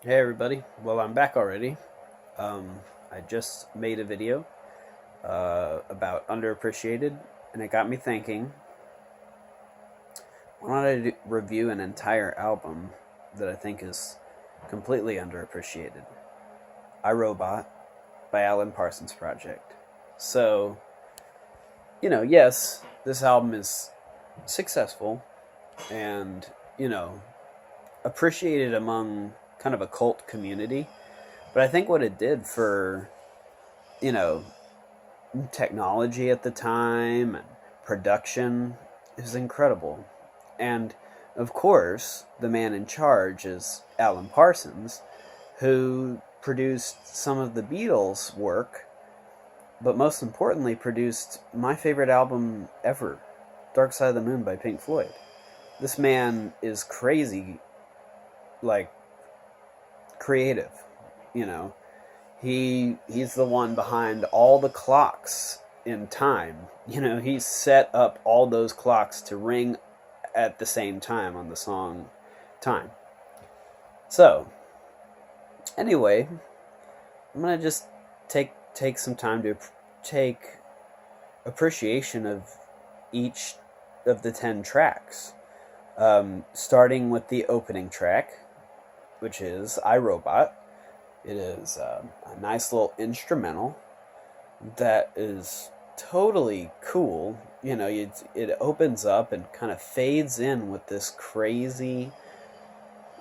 Hey everybody, well I'm back already. I just made a video about Underappreciated, and it got me thinking, why don't review an entire album that I think is completely underappreciated? I, Robot by Alan Parsons Project. So, yes, this album is successful and, you know, appreciated among kind of a cult community, but I think what it did for, you know, technology at the time and production is incredible. And of course, the man in charge is Alan Parsons, who produced some of the Beatles' work, but most importantly, produced my favorite album ever, Dark Side of the Moon by Pink Floyd. This man is crazy, like, creative, you know. He's the one behind all the clocks in time. He set up all those clocks to ring at the same time on the song Time. So, anyway, I'm going to just take some time to take appreciation of each of the 10 tracks. Starting with the opening track, which is I, Robot. It is a nice little instrumental that is totally cool. It opens up and kind of fades in with this crazy,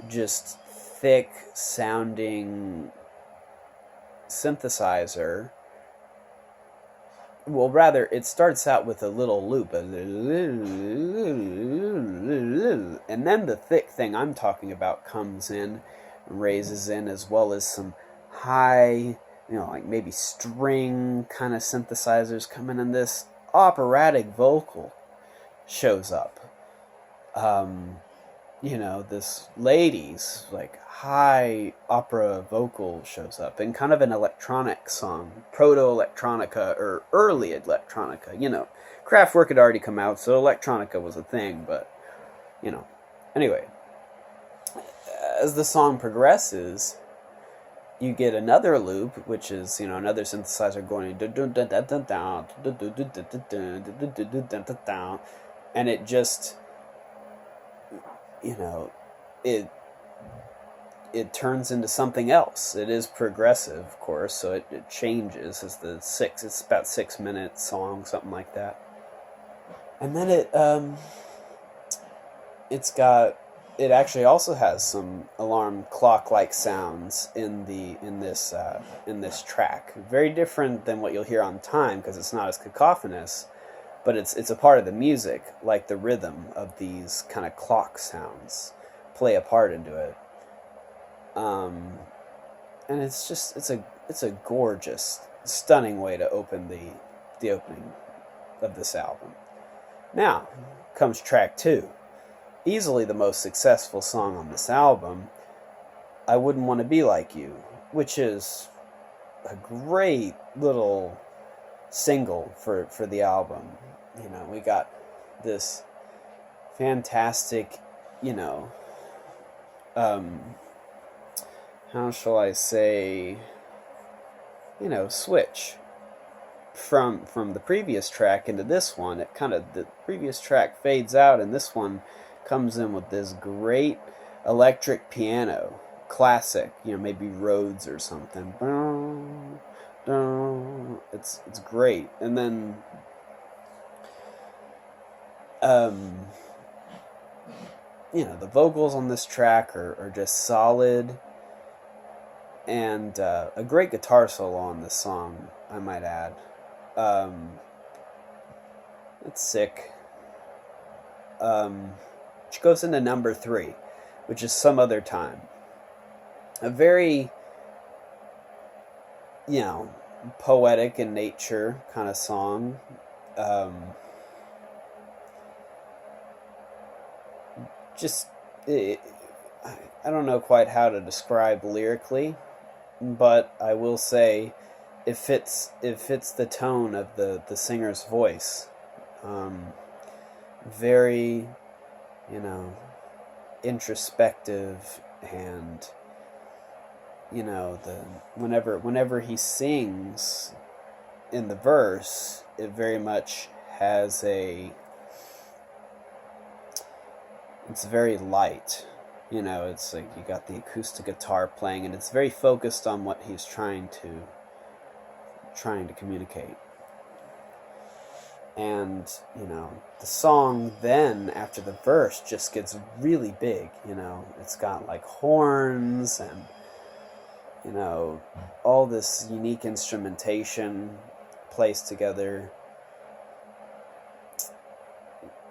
just thick sounding synthesizer. Well, rather, it starts out with a little loop, and then the thick thing I'm talking about comes in, raises in, as well as some high, like maybe string kind of synthesizers coming in. This operatic vocal shows up. This lady's like high opera vocal shows up in kind of an electronic song, proto electronica or early electronica. Kraftwerk had already come out, so electronica was a thing, but anyway, as the song progresses, you get another loop, which is another synthesizer going, and it just it it turns into something else. It is progressive, of course, so it changes as it's about 6 minute song, something like that. And then it actually also has some alarm clock like sounds in this track. Very different than what you'll hear on Time, because it's not as cacophonous, but it's a part of the music, like the rhythm of these kind of clock sounds play a part into it. And it's a gorgeous, stunning way to open the opening of this album. Now comes track 2, easily the most successful song on this album, I Wouldn't Want to Be Like You, which is a great little single for the album. We got this fantastic, how shall I say, switch from the previous track into this one. The previous track fades out, and this one comes in with this great electric piano, classic, maybe Rhodes or something. It's great. And then the vocals on this track are just solid, and a great guitar solo on this song, I might add. It's sick. Which goes into number 3, which is Some Other Time. A very, poetic in nature kind of song. Just, it, I don't know quite how to describe lyrically, but I will say it fits the tone of the singer's voice. Very, introspective and the whenever he sings in the verse, it very much has it's very light. It's like you got the acoustic guitar playing, and it's very focused on what he's trying to communicate. And the song then after the verse just gets really big. It's got like horns and all this unique instrumentation placed together,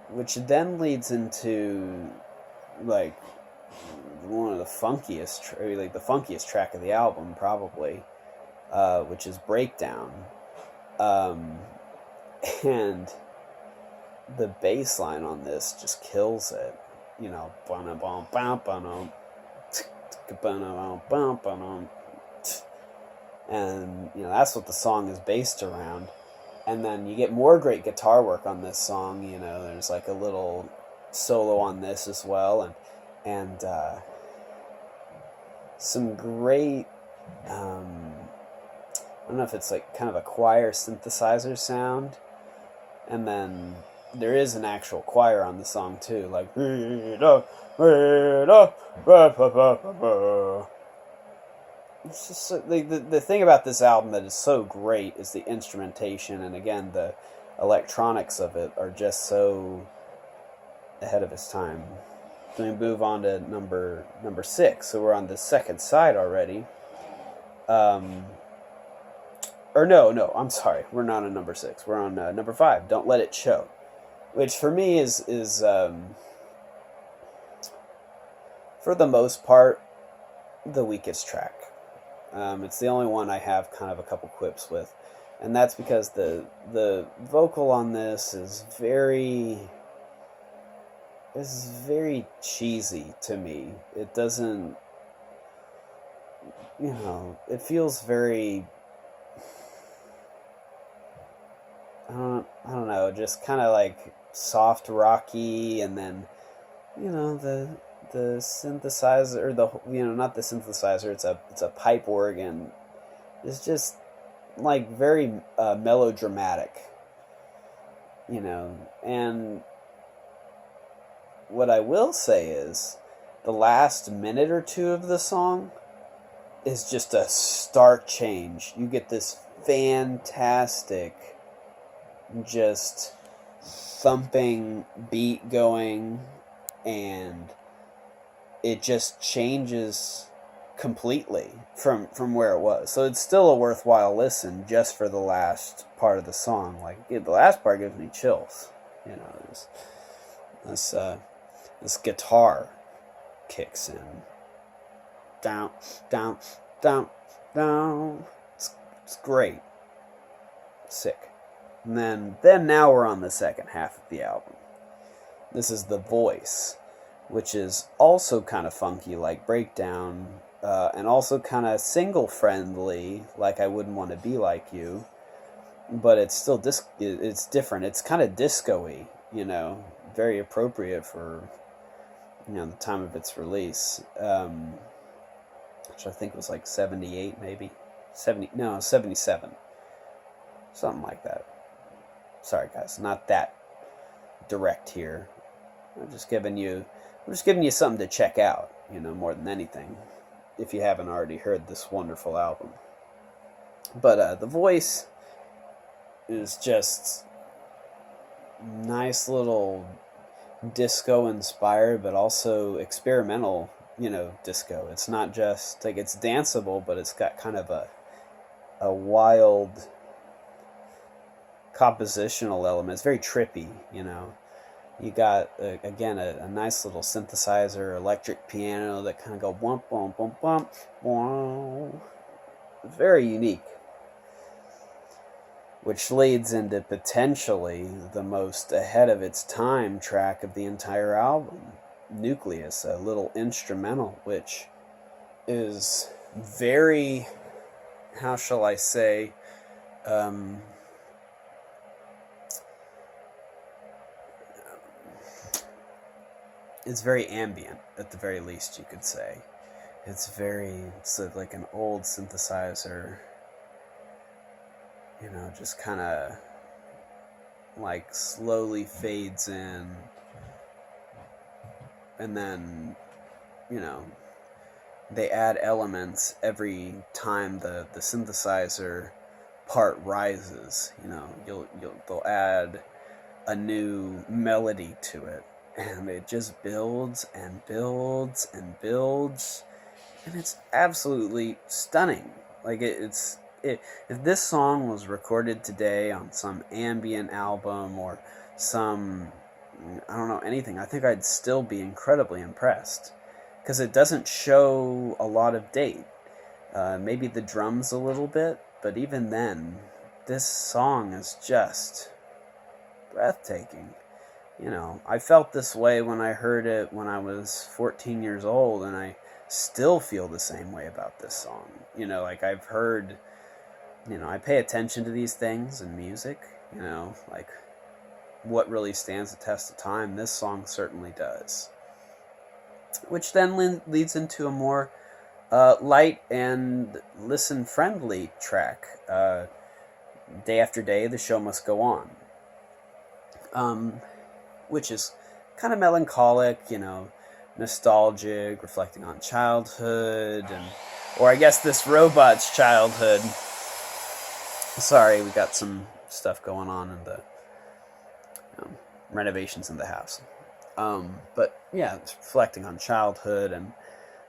which then leads into like one of the funkiest track of the album, probably, which is Breakdown. And the bass line on this just kills it. And that's what the song is based around. And then you get more great guitar work on this song. There's like a little solo on this as well, and some great I don't know if it's like kind of a choir synthesizer sound. And then there is an actual choir on the song too, like it's just the thing about this album that is so great is the instrumentation, and again the electronics of it are just so ahead of its time. Then we move on to number 6, so we're on the second side already. Or no, I'm sorry. We're not on number 6. We're on number 5, Don't Let It Show. Which for me is for the most part, the weakest track. It's the only one I have kind of a couple quips with. And that's because the vocal on this is very cheesy to me. It doesn't, it feels very... I don't know, just kind of like soft rocky, and then the synthesizer, or not the synthesizer, it's a pipe organ. It's just like very melodramatic, and what I will say is the last minute or two of the song is just a stark change. You get this fantastic, just thumping beat going, and it just changes completely from where it was. So it's still a worthwhile listen just for the last part of the song. Like the last part gives me chills. This guitar kicks in, down, down, down, down. It's great, sick. And then now we're on the second half of the album. This is The Voice, which is also kind of funky like Breakdown, and also kind of single-friendly, like I Wouldn't Want to Be Like You. But it's still it's different. It's kind of disco-y, very appropriate for the time of its release, which I think was like 78 maybe. 77. Something like that. Sorry guys, not that direct here. I'm just giving you something to check out, more than anything, if you haven't already heard this wonderful album. But The Voice is just nice little disco inspired, but also experimental, disco. It's not just like, it's danceable, but it's got kind of a wild compositional element. It's very trippy, You got, again, a nice little synthesizer, electric piano that kind of go bump, bump, bump, bump, bump. Very unique. Which leads into potentially the most ahead of its time track of the entire album, Nucleus, a little instrumental, which is very, how shall I say, it's very ambient, at the very least, you could say. it's like an old synthesizer, just kind of like slowly fades in, and then, you know, they add elements every time the synthesizer part rises. They'll add a new melody to it, and it just builds and builds and builds, and it's absolutely stunning. Like if this song was recorded today on some ambient album or some, I don't know, anything, I think I'd still be incredibly impressed, because it doesn't show a lot of date. Maybe the drums a little bit, but even then, this song is just breathtaking. I felt this way when I heard it when I was 14 years old, and I still feel the same way about this song. Like I've heard, I pay attention to these things in music, like what really stands the test of time. This song certainly does. Which then leads into a more light and listen-friendly track, Day After Day, The Show Must Go On, which is kind of melancholic, nostalgic, reflecting on childhood, or I guess this robot's childhood. Sorry, we got some stuff going on in the renovations in the house. But yeah, it's reflecting on childhood and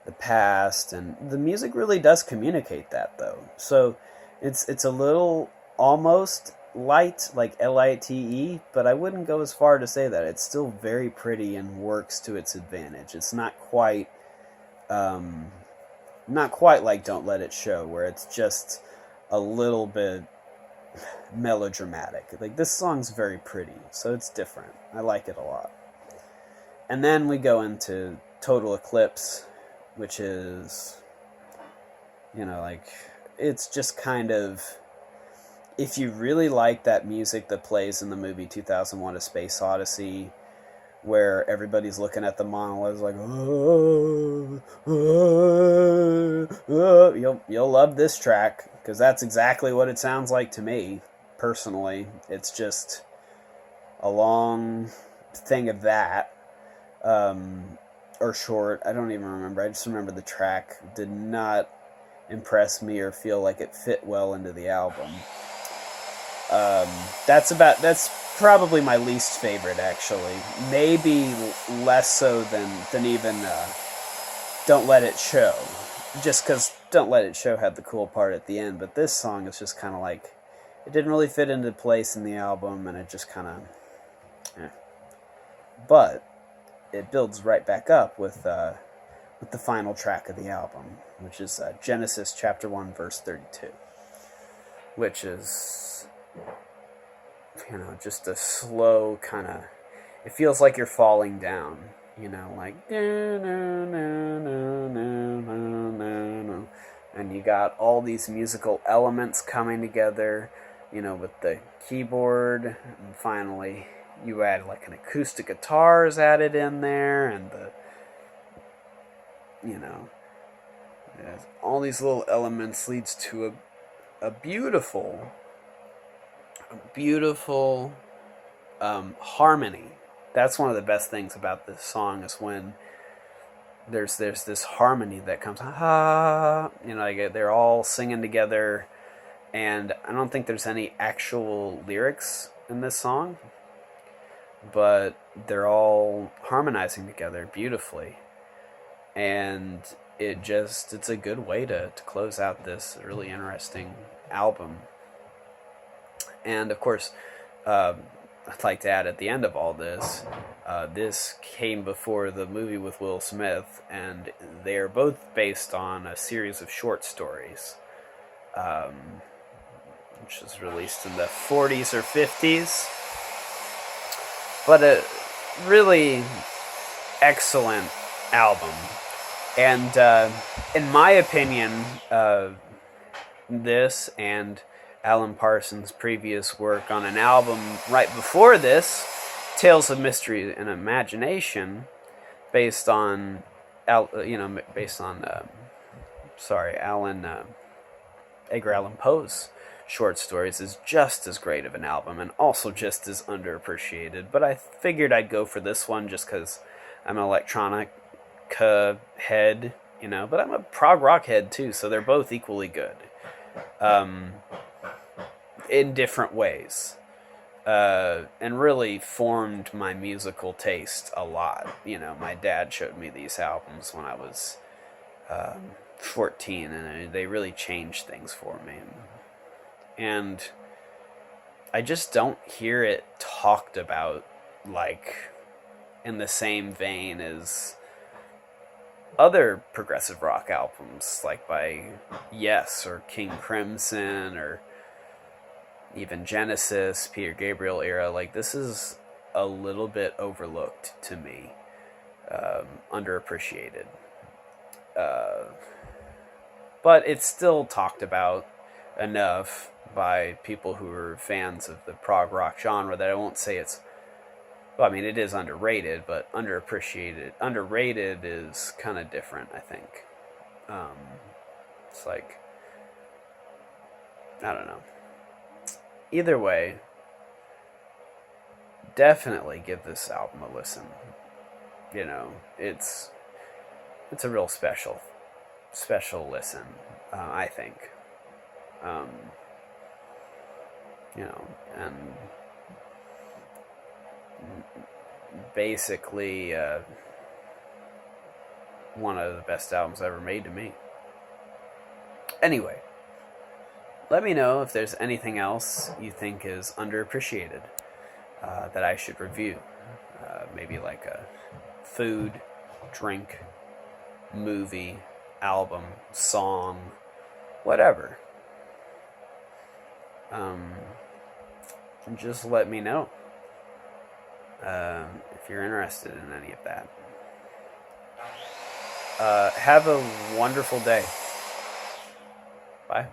the past, and the music really does communicate that, though. So it's a little almost light, like L-I-T-E, but I wouldn't go as far to say that. It's still very pretty and works to its advantage. It's not quite like Don't Let It Show, where it's just a little bit melodramatic. Like, this song's very pretty, so it's different. I like it a lot. And then we go into Total Eclipse, which is, it's just kind of, if you really like that music that plays in the movie 2001: A Space Odyssey, where everybody's looking at the monoliths like, oh, oh, oh, you'll love this track, because that's exactly what it sounds like to me, personally. It's just a long thing of that. Or short, I don't even remember. I just remember the track did not impress me or feel like it fit well into the album. That's probably my least favorite, actually. Maybe less so than even Don't Let It Show. Just because Don't Let It Show had the cool part at the end, but this song is just kind of like, it didn't really fit into place in the album, and it just kind of, But it builds right back up with the final track of the album, which is Genesis chapter 1, verse 32, which is, just a slow kind of, it feels like you're falling down, like, and you got all these musical elements coming together, with the keyboard, and finally you add like an acoustic guitar is added in there, and all these little elements leads to a beautiful harmony. That's one of the best things about this song, is when there's this harmony that comes, like they're all singing together, and I don't think there's any actual lyrics in this song, but they're all harmonizing together beautifully, and it's a good way to close out this really interesting album. And of course, I'd like to add at the end of all this, this came before the movie with Will Smith, and they are both based on a series of short stories, which was released in the 40s or 50s. But a really excellent album. And in my opinion, this and Alan Parsons' previous work on an album right before this, Tales of Mystery and Imagination, based on Edgar Allan Poe's short stories is just as great of an album and also just as underappreciated. But I figured I'd go for this one just because I'm an electronic head, but I'm a prog rock head too, so they're both equally good um, in different ways. And really formed my musical taste a lot. My dad showed me these albums when I was 14, and they really changed things for me. And I just don't hear it talked about like in the same vein as other progressive rock albums, like by Yes or King Crimson or even Genesis, Peter Gabriel era. Like, this is a little bit overlooked to me, underappreciated. Uh, but it's still talked about enough by people who are fans of the prog rock genre that I won't say it's. Well, I mean, it is underrated, but underappreciated. Underrated is kind of different, I think. Um, it's like, I don't know. Either way, definitely give this album a listen. It's a real special listen, I think. Um, and basically one of the best albums ever made to me. Anyway, let me know if there's anything else you think is underappreciated that I should review. Maybe like a food, drink, movie, album, song, whatever. Just let me know if you're interested in any of that. Have a wonderful day. Bye.